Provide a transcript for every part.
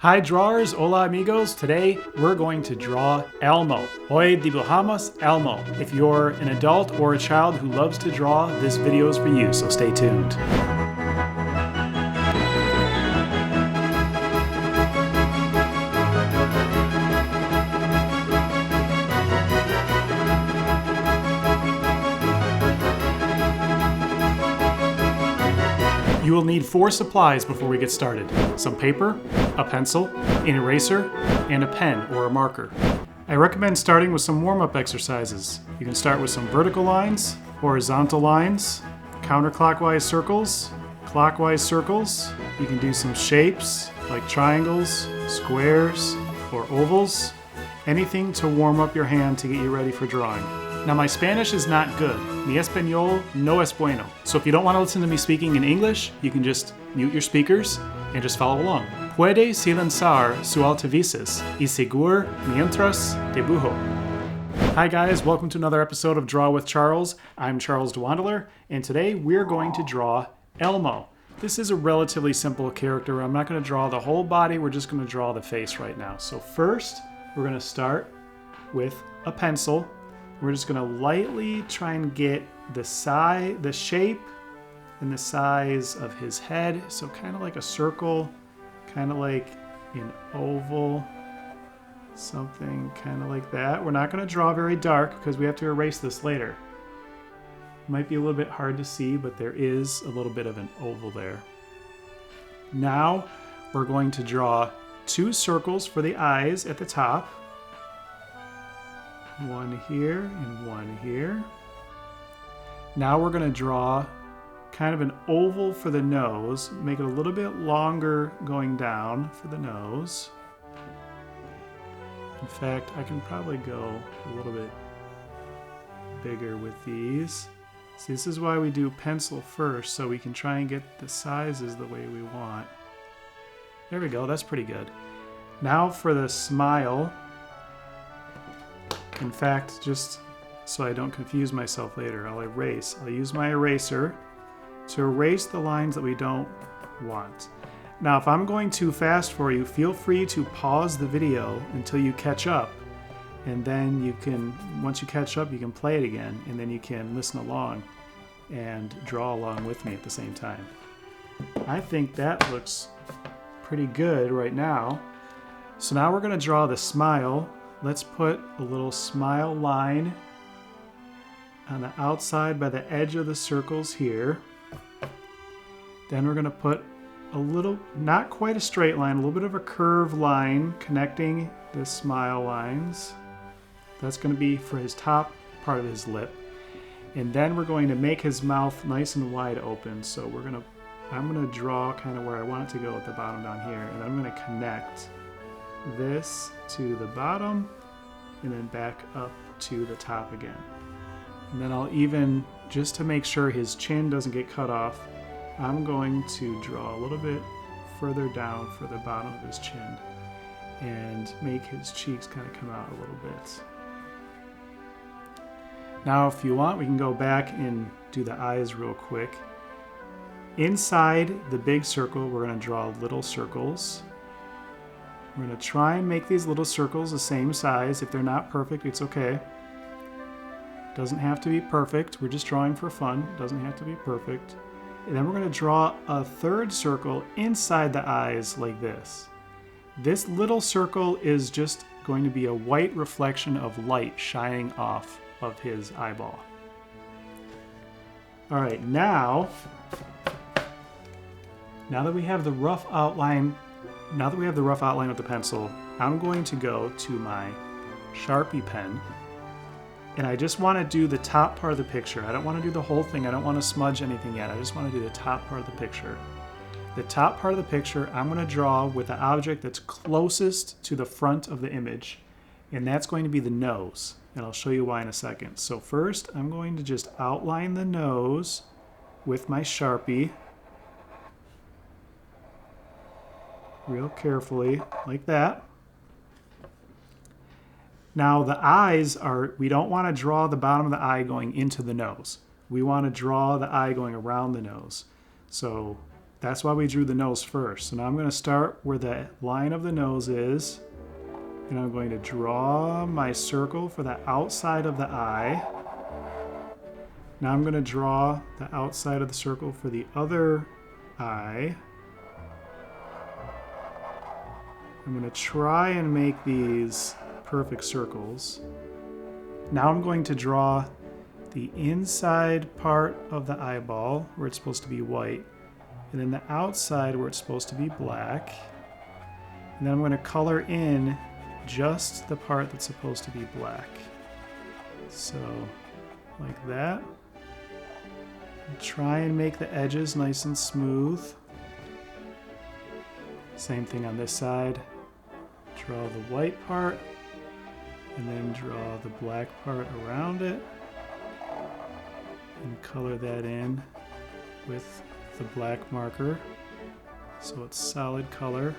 Hi drawers, hola amigos. Today we're going to draw Elmo. Hoy dibujamos Elmo. If you're an adult or a child who loves to draw, this video is for you, so stay tuned. You will need 4 supplies before we get started. Some paper, a pencil, an eraser, and a pen or a marker. I recommend starting with some warm-up exercises. You can start with some vertical lines, horizontal lines, counterclockwise circles, clockwise circles. You can do some shapes like triangles, squares, or ovals. Anything to warm up your hand to get you ready for drawing. Now my Spanish is not good. Mi español no es bueno. So if you don't want to listen to me speaking in English, you can just mute your speakers and just follow along. Puede silenciar su altavices y seguir mientras dibujo. Hi guys, welcome to another episode of Draw with Charles. I'm Charles DeWandler, and today we're going to draw Elmo. This is a relatively simple character. I'm not going to draw the whole body, we're just going to draw the face right now. So first, we're going to start with a pencil. We're just going to lightly try and get the shape and the size of his head. So kind of like a circle, kind of like an oval, something kind of like that. We're not going to draw very dark because we have to erase this later. Might be a little bit hard to see, but there is a little bit of an oval there. Now we're going to draw 2 circles for the eyes at the top. One here and one here. Now we're going to draw kind of an oval for the nose, make it a little bit longer going down for the nose. In fact, I can probably go a little bit bigger with these. So this is why we do pencil first, so we can try and get the sizes the way we want. There we go, that's pretty good. Now for the smile. In fact, just so I don't confuse myself later, I'll use my eraser to erase the lines that we don't want. Now, if I'm going too fast for you, feel free to pause the video until you catch up. And then you can, once you catch up, you can play it again, and then you can listen along and draw along with me at the same time. I think that looks pretty good right now. So now we're going to draw the smile. Let's put a little smile line on the outside by the edge of the circles here. Then we're going to put a little, not quite a straight line, a little bit of a curved line connecting the smile lines. That's going to be for his top part of his lip. And then we're going to make his mouth nice and wide open. So I'm going to draw kind of where I want it to go at the bottom down here. And I'm going to connect this to the bottom and then back up to the top again. And then I'll even, just to make sure his chin doesn't get cut off, I'm going to draw a little bit further down for the bottom of his chin and make his cheeks kind of come out a little bit. Now if you want, we can go back and do the eyes real quick. Inside the big circle, we're going to draw little circles. We're going to try and make these little circles the same size. If they're not perfect, it's okay. Doesn't have to be perfect. We're just drawing for fun. Doesn't have to be perfect. And then we're going to draw a third circle inside the eyes like this. This little circle is just going to be a white reflection of light shining off of his eyeball. All right, now that we have the rough outline with the pencil, I'm going to go to my Sharpie pen, and I just want to do the top part of the picture. I don't want to do the whole thing. I don't want to smudge anything yet. I just want to do the top part of the picture. The top part of the picture, I'm going to draw with the object that's closest to the front of the image, and that's going to be the nose, and I'll show you why in a second. So first, I'm going to just outline the nose with my Sharpie, real carefully, like that. Now the eyes we don't want to draw the bottom of the eye going into the nose. We want to draw the eye going around the nose. So That's why we drew the nose first. So now I'm going to start where the line of the nose is, and I'm going to draw my circle for the outside of the eye. Now I'm going to draw the outside of the circle for the other eye. I'm going to try and make these perfect circles. Now I'm going to draw the inside part of the eyeball where it's supposed to be white, and then the outside where it's supposed to be black. And then I'm going to color in just the part that's supposed to be black. So, like that. And try and make the edges nice and smooth. Same thing on this side. Draw the white part, and then draw the black part around it, and color that in with the black marker so it's solid color.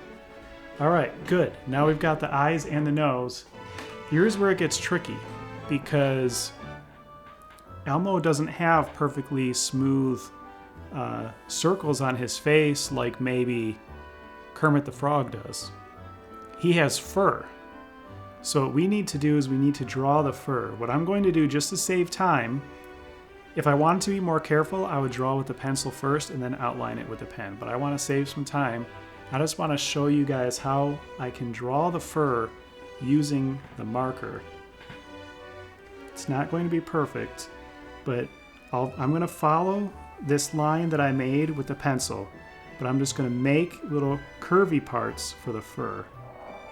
All right, good. Now we've got the eyes and the nose. Here's where it gets tricky, because Elmo doesn't have perfectly smooth circles on his face like maybe Kermit the Frog does. He has fur. So what we need to do is we need to draw the fur. What I'm going to do, just to save time, if I wanted to be more careful, I would draw with the pencil first and then outline it with the pen. But I want to save some time. I just want to show you guys how I can draw the fur using the marker. It's not going to be perfect, but I'm going to follow this line that I made with the pencil, but I'm just going to make little curvy parts for the fur.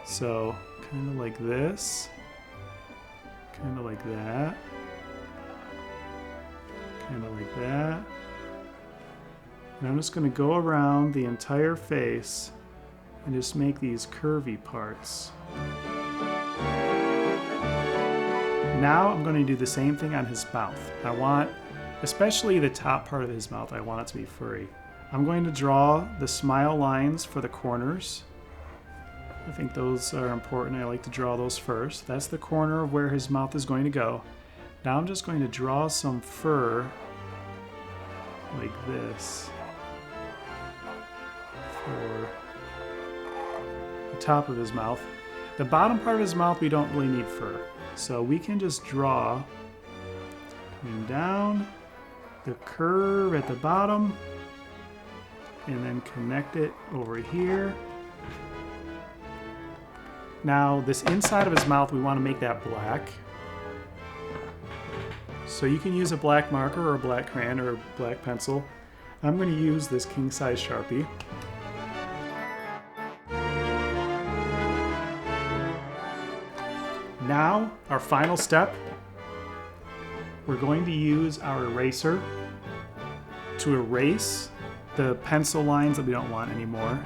So kind of like this, kind of like that, kind of like that. And I'm just going to go around the entire face and just make these curvy parts. Now I'm going to do the same thing on his mouth. I want, especially the top part of his mouth, I want it to be furry. I'm going to draw the smile lines for the corners. I think those are important. I like to draw those first. That's the corner of where his mouth is going to go. Now I'm just going to draw some fur like this for the top of his mouth. The bottom part of his mouth, we don't really need fur. So we can just draw coming down the curve at the bottom and then connect it over here. Now this inside of his mouth, we want to make that black. So you can use a black marker or a black crayon or a black pencil. I'm going to use this king size Sharpie. Now, our final step, we're going to use our eraser to erase the pencil lines that we don't want anymore.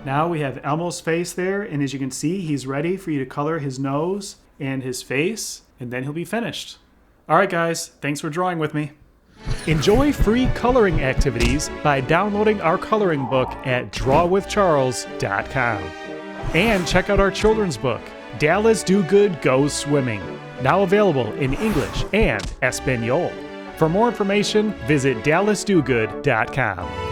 Now we have Elmo's face there, and as you can see, he's ready for you to color his nose and his face, and then he'll be finished. All right, guys, thanks for drawing with me. Enjoy free coloring activities by downloading our coloring book at drawwithcharles.com. And check out our children's book, Dallas Do Good Goes Swimming, now available in English and Espanol. For more information, visit dallasdogood.com.